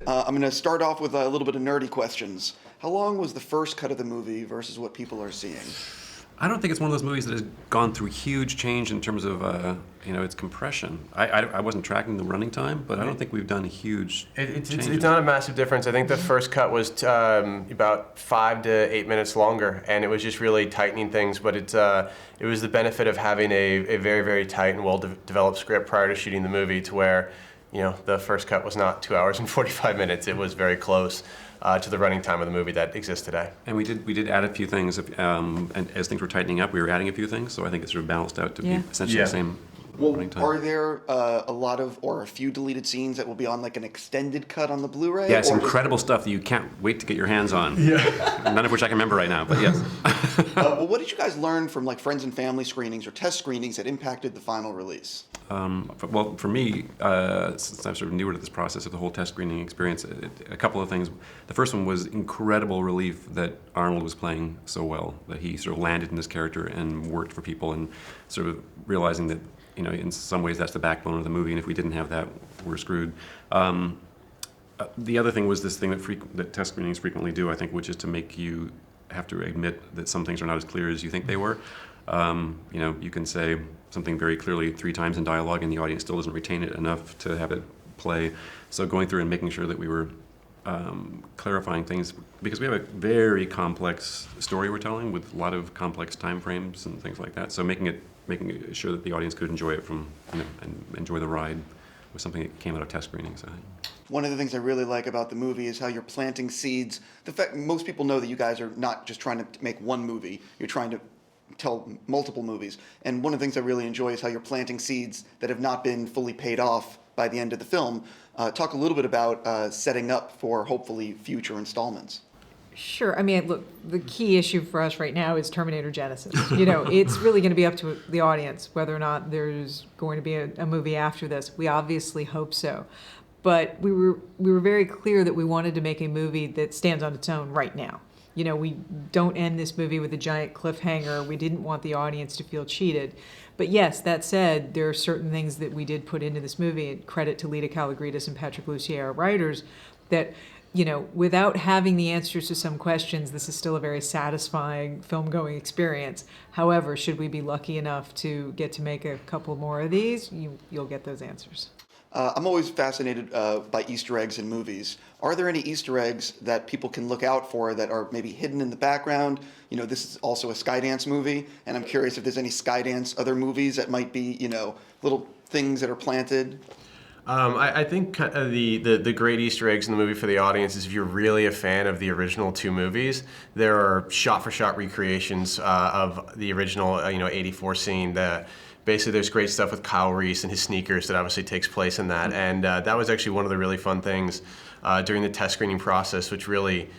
I'm going to start off with a little bit of nerdy questions. How long was the first cut of the movie versus what people are seeing? I don't think it's one of those movies that has gone through huge change in terms of its compression. I wasn't tracking the running time, but I don't think we've done huge It's changes. not a massive difference. I think the first cut was about 5 to 8 minutes longer, and it was just really tightening things. But it was the benefit of having a very, very tight and well-developed script prior to shooting the movie, to where the first cut was not 2 hours and 45 minutes. It was very close to the running time of the movie that exists today. And we did add a few things, and as things were tightening up, we were adding a few things. So I think it sort of balanced out to be essentially the same. Well, are there a lot of, or a few deleted scenes that will be on like an extended cut on the Blu-ray? Yeah, it's incredible stuff that you can't wait to get your hands on. Yeah. None of which I can remember right now, but yes. Well, what did you guys learn from like friends and family screenings or test screenings that impacted the final release? Well, for me, since I'm sort of newer to this process of the whole test screening experience, a couple of things. The first one was incredible relief that Arnold was playing so well, that he sort of landed in this character and worked for people, and sort of realizing that in some ways that's the backbone of the movie, and if we didn't have that, we're screwed. The other thing was this thing that test screenings frequently do, I think, which is to make you have to admit that some things are not as clear as you think they were. You can say something very clearly 3 times in dialogue, and the audience still doesn't retain it enough to have it play. So going through and making sure that we were clarifying things, because we have a very complex story we're telling with a lot of complex time frames and things like that. So making sure that the audience could enjoy it and enjoy the ride was something that came out of test screenings, I think. One of the things I really like about the movie is how you're planting seeds. The fact most people know that you guys are not just trying to make one movie, you're trying to tell multiple movies. And one of the things I really enjoy is how you're planting seeds that have not been fully paid off by the end of the film. Talk a little bit about setting up for hopefully future installments. Sure. I mean, look, the key issue for us right now is Terminator Genisys. It's really going to be up to the audience whether or not there's going to be a movie after this. We obviously hope so. But we were very clear that we wanted to make a movie that stands on its own right now. We don't end this movie with a giant cliffhanger. We didn't want the audience to feel cheated. But yes, that said, there are certain things that we did put into this movie, and credit to Lita Kalogridis and Patrick Lussier, our writers, that without having the answers to some questions, this is still a very satisfying film-going experience. However, should we be lucky enough to get to make a couple more of these, you'll get those answers. I'm always fascinated by Easter eggs in movies. Are there any Easter eggs that people can look out for that are maybe hidden in the background? This is also a Skydance movie, and I'm curious if there's any Skydance other movies that might be, little things that are planted. I think the great Easter eggs in the movie for the audience is if you're really a fan of the original 2 movies, there are shot-for-shot recreations of the original 84 scene. Basically, there's great stuff with Kyle Reese and his sneakers that obviously takes place in that. And that was actually one of the really fun things during the test screening process, which really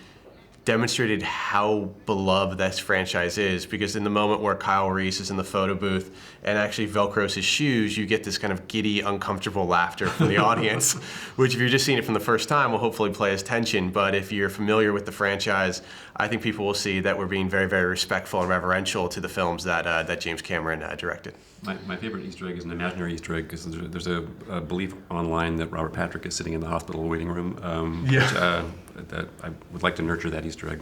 demonstrated how beloved this franchise is, because in the moment where Kyle Reese is in the photo booth and actually Velcros his shoes, you get this kind of giddy, uncomfortable laughter from the audience, which if you're just seeing it from the first time will hopefully play as tension. But if you're familiar with the franchise, I think people will see that we're being very, very respectful and reverential to the films that James Cameron directed. My favorite Easter egg is an imaginary Easter egg, because there's a belief online that Robert Patrick is sitting in the hospital waiting room, that I would like to nurture that Easter egg.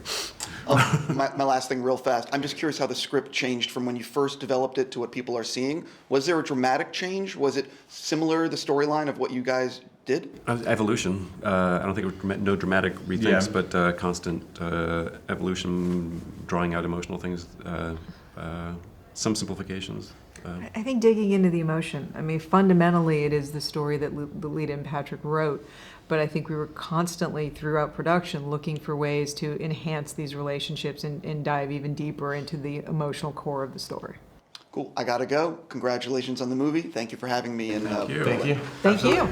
My last thing real fast, I'm just curious how the script changed from when you first developed it to what people are seeing. Was there a dramatic change? Was it similar, the storyline of what you guys did? Evolution. I don't think it was no dramatic rethinks, but constant evolution, drawing out emotional things, some simplifications. I think digging into the emotion. I mean, fundamentally, it is the story that Lita and Patrick wrote, but I think we were constantly, throughout production, looking for ways to enhance these relationships and dive even deeper into the emotional core of the story. Cool. I gotta go. Congratulations on the movie. Thank you for having me. Thank you. Thank you. Thank you.